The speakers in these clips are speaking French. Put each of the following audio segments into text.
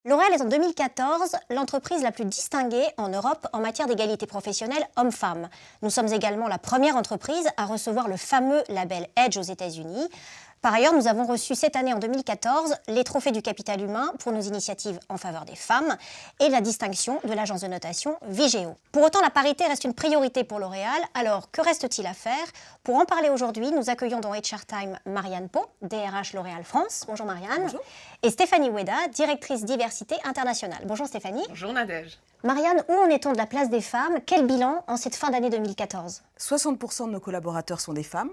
L'Oréal est en 2014 l'entreprise la plus distinguée en Europe en matière d'égalité professionnelle hommes-femmes. Nous sommes également la première entreprise à recevoir le fameux label Edge aux États-Unis. Par ailleurs, nous avons reçu cette année, en 2014, les trophées du capital humain pour nos initiatives en faveur des femmes et la distinction de l'agence de notation Vigeo. Pour autant, la parité reste une priorité pour L'Oréal. Alors, que reste-t-il à faire? Pour en parler aujourd'hui, nous accueillons dans HR Time Marianne Pau, DRH L'Oréal France. Bonjour Marianne. Bonjour. Et Stéphanie Oueda, directrice diversité internationale. Bonjour Stéphanie. Bonjour Nadège. Marianne, où en est-on de la place des femmes? Quel bilan en cette fin d'année 2014? 60% de nos collaborateurs sont des femmes.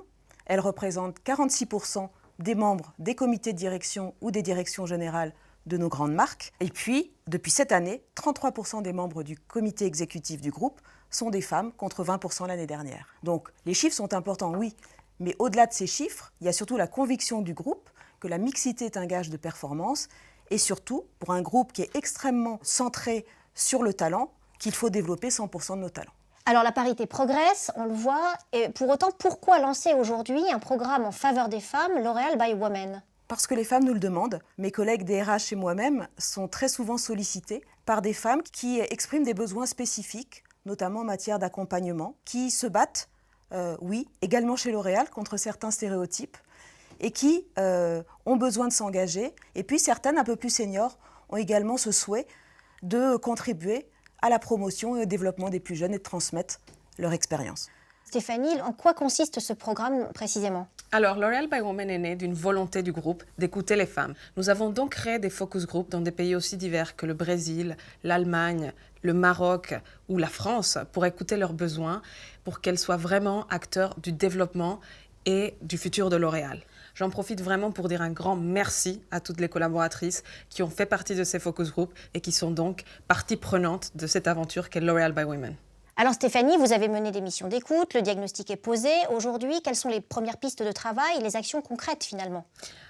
Elles représentent 46% des membres des comités de direction ou des directions générales de nos grandes marques. Et puis, depuis cette année, 33% des membres du comité exécutif du groupe sont des femmes, contre 20% l'année dernière. Donc, les chiffres sont importants, oui, mais au-delà de ces chiffres, il y a surtout la conviction du groupe que la mixité est un gage de performance et surtout, pour un groupe qui est extrêmement centré sur le talent, qu'il faut développer 100% de nos talents. Alors la parité progresse, on le voit, et pour autant, pourquoi lancer aujourd'hui un programme en faveur des femmes, L'Oréal by Women? Parce que les femmes nous le demandent. Mes collègues DRH et moi-même sont très souvent sollicités par des femmes qui expriment des besoins spécifiques, notamment en matière d'accompagnement, qui se battent, oui, également chez L'Oréal, contre certains stéréotypes, et qui ont besoin de s'engager. Et puis certaines, un peu plus seniors, ont également ce souhait de contribuer à la promotion et au développement des plus jeunes et de transmettre leur expérience. Stéphanie, en quoi consiste ce programme précisément? Alors, L'Oréal by Women est né d'une volonté du groupe d'écouter les femmes. Nous avons donc créé des focus groups dans des pays aussi divers que le Brésil, l'Allemagne, le Maroc ou la France pour écouter leurs besoins, pour qu'elles soient vraiment acteurs du développement et du futur de L'Oréal. J'en profite vraiment pour dire un grand merci à toutes les collaboratrices qui ont fait partie de ces focus groups et qui sont donc partie prenante de cette aventure qu'est L'Oréal by Women. Alors Stéphanie, vous avez mené des missions d'écoute, le diagnostic est posé. Aujourd'hui, quelles sont les premières pistes de travail et les actions concrètes finalement?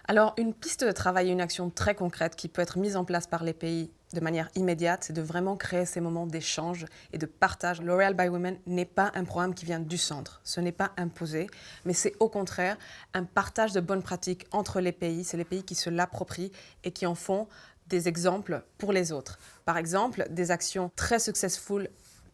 Alors, une piste de travail et une action très concrète qui peut être mise en place par les pays de manière immédiate, c'est de vraiment créer ces moments d'échange et de partage. L'Oréal by Women n'est pas un programme qui vient du centre, ce n'est pas imposé, mais c'est au contraire un partage de bonnes pratiques entre les pays. C'est les pays qui se l'approprient et qui en font des exemples pour les autres. Par exemple, des actions très successful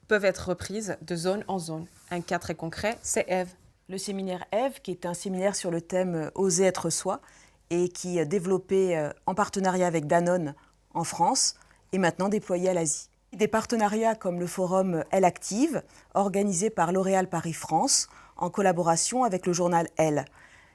peuvent être reprises de zone en zone. Un cas très concret, c'est Eve. Le séminaire Eve, qui est un séminaire sur le thème « Oser être soi » et qui est développé en partenariat avec Danone en France et maintenant déployé à l'Asie. Des partenariats comme le forum Elle Active, organisé par L'Oréal Paris France, en collaboration avec le journal Elle.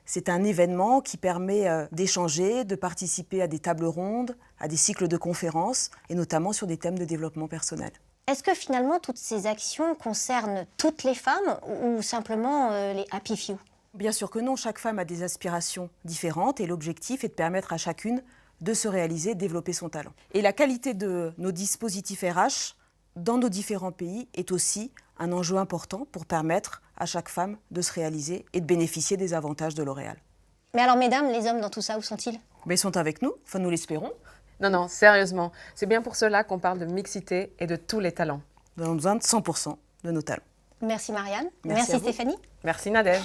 C'est un événement qui permet d'échanger, de participer à des tables rondes, à des cycles de conférences, et notamment sur des thèmes de développement personnel. Est-ce que finalement toutes ces actions concernent toutes les femmes ou simplement les happy few? Bien sûr que non, chaque femme a des aspirations différentes et l'objectif est de permettre à chacune de se réaliser, de développer son talent. Et la qualité de nos dispositifs RH dans nos différents pays est aussi un enjeu important pour permettre à chaque femme de se réaliser et de bénéficier des avantages de L'Oréal. Mais alors mesdames, les hommes dans tout ça, où sont-ils? Mais ils sont avec nous, enfin nous l'espérons. Non, sérieusement, c'est bien pour cela qu'on parle de mixité et de tous les talents. Nous avons besoin de 100% de nos talents. Merci Marianne. Merci Merci Stéphanie. Merci Nadège.